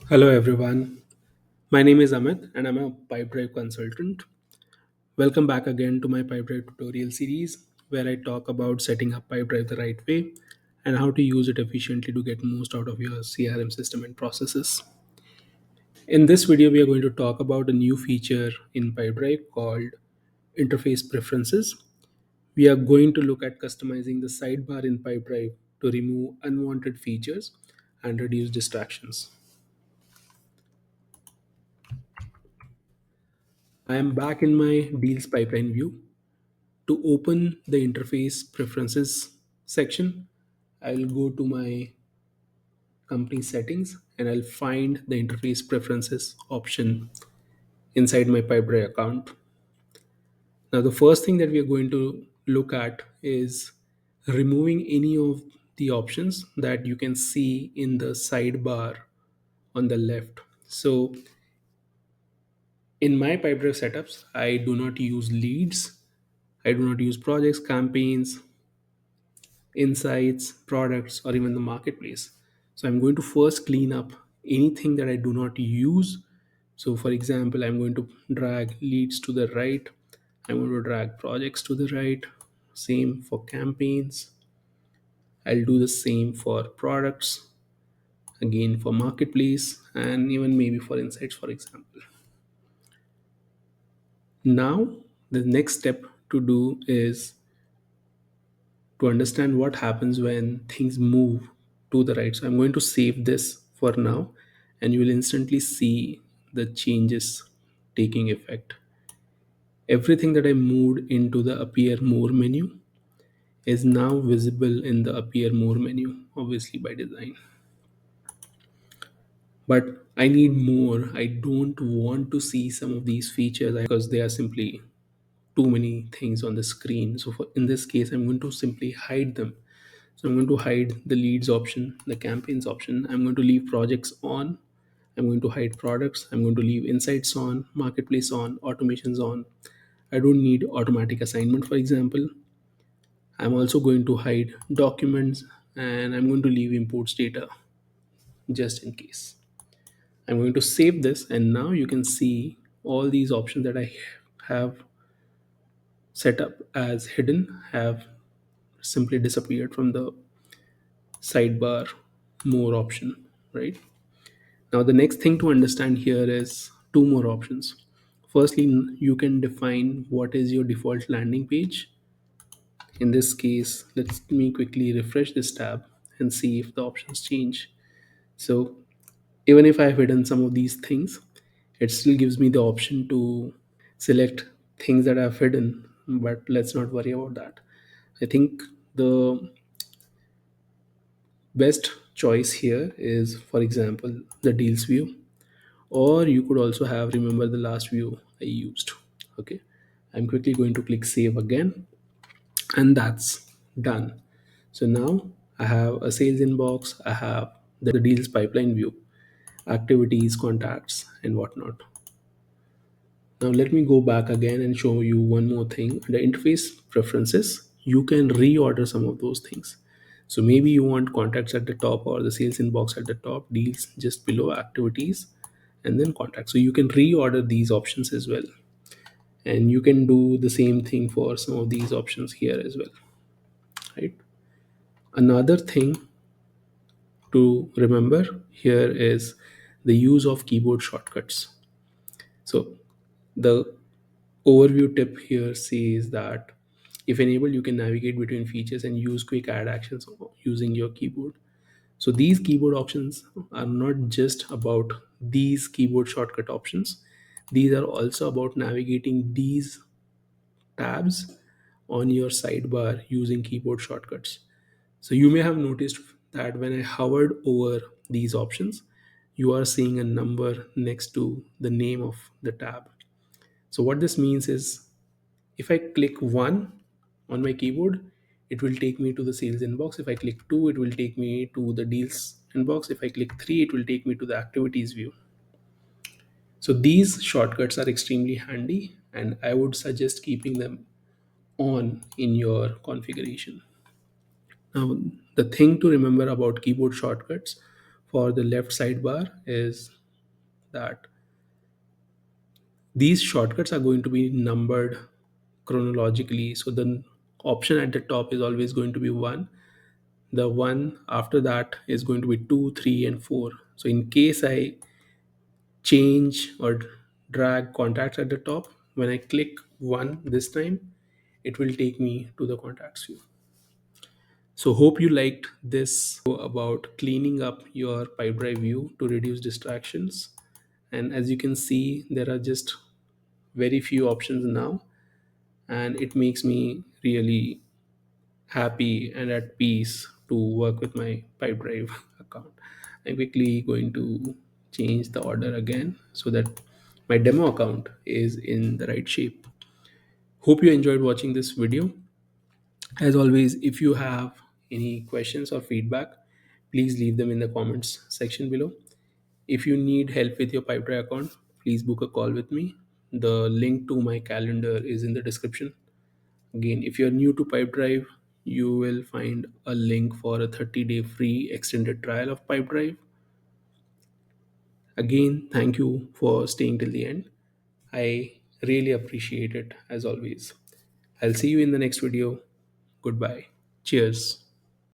Hello everyone. My name is Amit and I'm a Pipedrive consultant. Welcome back again to my Pipedrive tutorial series where I talk about setting up Pipedrive the right way and how to use it efficiently to get most out of your CRM system and processes. In this video, we are going to talk about a new feature in Pipedrive called interface preferences. We are going to look at customizing the sidebar in Pipedrive to remove unwanted features and reduce distractions. I am back in my deals pipeline view. To open the interface preferences section, I'll go to my company settings and I'll find the interface preferences option inside my Pipedrive account. Now, the first thing that we are going to look at is removing any of the options that you can see in the sidebar on the left. So, in my Pipedrive setups, I do not use leads, I do not use projects, campaigns, insights, products, or even the marketplace. So I'm going to first clean up anything that I do not use. So, for example, I'm going to drag leads to the right, I'm going to drag projects to the right, same for campaigns. I'll do the same for products, again for marketplace, and even maybe for insights, for example. Now, the next step to do is to understand what happens when things move to the right. So I'm going to save this for now and you will instantly see the changes taking effect. Everything that I moved into the appear more menu is now visible in the appear more menu, obviously by design. But I need more. I don't want to see some of these features because they are simply too many things on the screen. So in this case, I'm going to simply hide them. So I'm going to hide the leads option, the campaigns option. I'm going to leave projects on. I'm going to hide products. I'm going to leave insights on, marketplace on, automations on. I don't need automatic assignment, for example. I'm also going to hide documents and I'm going to leave imports data just in case. I'm going to save this and now you can see all these options that I have set up as hidden have simply disappeared from the sidebar more option, right? Now the next thing to understand here is two more options. Firstly, you can define what is your default landing page. In this case, let me quickly refresh this tab and see if the options change. So even if I've hidden some of these things, it still gives me the option to select things that I've hidden, but let's not worry about that. I think the best choice here is, for example, the deals view, or you could also have remember the last view I used. Okay, I'm quickly going to click save again, and that's done. So now I have a sales inbox, I have the deals pipeline view, activities, contacts, and whatnot. Now let me go back again and show you one more thing. Under interface preferences, you can reorder some of those things. So maybe you want contacts at the top or the sales inbox at the top, deals just below, activities, and then contacts. So you can reorder these options as well. And you can do the same thing for some of these options here as well, right? Another thing to remember here is the use of keyboard shortcuts. So the overview tip here says that if enabled, you can navigate between features and use quick add actions using your keyboard. So these keyboard options are not just about these keyboard shortcut options. These are also about navigating these tabs on your sidebar using keyboard shortcuts. So you may have noticed that when I hovered over these options, you are seeing a number next to the name of the tab. So what this means is if I click 1 on my keyboard, it will take me to the sales inbox. If I click 2, it will take me to the deals inbox. If I click 3, it will take me to the activities view. So these shortcuts are extremely handy and I would suggest keeping them on in your configuration. Now, the thing to remember about keyboard shortcuts for the left sidebar is that these shortcuts are going to be numbered chronologically. So the option at the top is always going to be 1. The one after that is going to be 2, 3, and 4. So in case I change or drag contacts at the top, when I click 1 this time, it will take me to the contacts view. So hope you liked this about cleaning up your Pipedrive view to reduce distractions. And as you can see, there are just very few options now, and it makes me really happy and at peace to work with my Pipedrive account. I'm quickly going to change the order again so that my demo account is in the right shape. Hope you enjoyed watching this video. As always, if you have any questions or feedback, please leave them in the comments section below. If you need help with your Pipedrive account, please book a call with me. The link to my calendar is in the description. Again, if you're new to Pipedrive, you will find a link for a 30-day free extended trial of Pipedrive. Again, thank you for staying till the end. I really appreciate it as always. I'll see you in the next video. Goodbye. Cheers.